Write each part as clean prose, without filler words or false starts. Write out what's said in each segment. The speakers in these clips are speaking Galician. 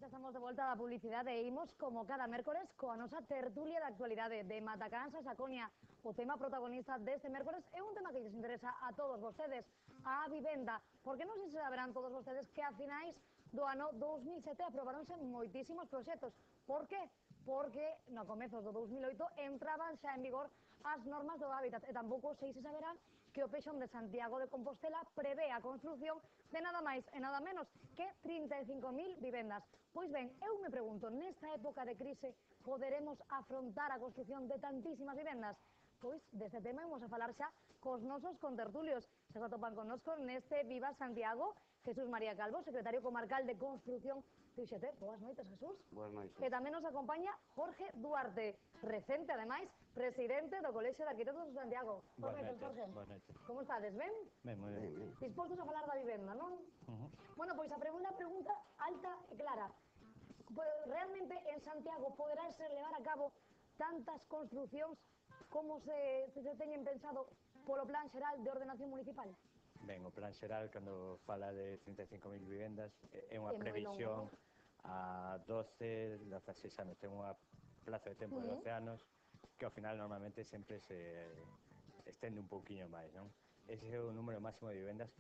xa estamos de volta da publicidade e imos, como cada mércores, coa nosa tertulia de actualidade de Matacansa, Saconia. O tema protagonista deste mércores é un tema que lles interesa a todos vostedes, a vivenda, porque non sei se saberán todos vostedes que a finais do ano 2007 aprobaronse moitísimos proxectos. Por qué? Porque no comezos do 2008 entraban xa en vigor as normas do hábitat e tampouco sei se saberán que o Pexón de Santiago de Compostela prevé a construción de nada máis e nada menos que 35.000 vivendas. Pois ben, eu me pregunto, nesta época de crise poderemos afrontar a construción de tantísimas vivendas? Pois deste tema imos a falar xa cos nosos contertulios. Se atopan connosco neste Viva Santiago Jesús María Calvo, secretario comarcal de Construción de UGT. Boas noites, Jesús. Boas noites. E tamén nos acompaña Jorge Duarte, recente, ademais, presidente do Colexio de Arquitectos de Santiago. Boas noites, Jorge. boas noites. Como estades, ben? Ben, moi ben. Dispostos a falar da vivenda, non? Bueno, pois a pregunta alta e clara. Realmente en Santiago poderase levar a cabo tantas construcións como se teñen pensado polo plan xeral de ordenación municipal? Ben, o plan xeral, cando fala de 35.000 vivendas, é unha É moi previsión longo, a 12, 16 anos. Ten unha plazo de tempo de 12 anos que ao final normalmente sempre se estende un pouquiño máis, non? Ese é o número máximo de vivendas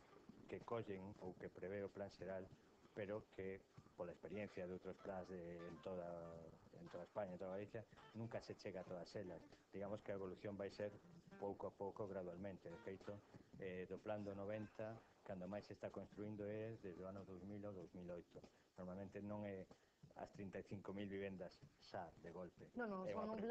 que collen ou que prevé o plan xeral, pero que pola experiencia de outros plans en toda España, en toda Galicia, nunca se chega a todas elas. Digamos que a evolución vai ser pouco a pouco, gradualmente. De feito, do plan do 90, cando máis se está construindo é desde o ano 2000 ao 2008. Normalmente non é as 35.000 vivendas xa de golpe. Non, É son unha un plan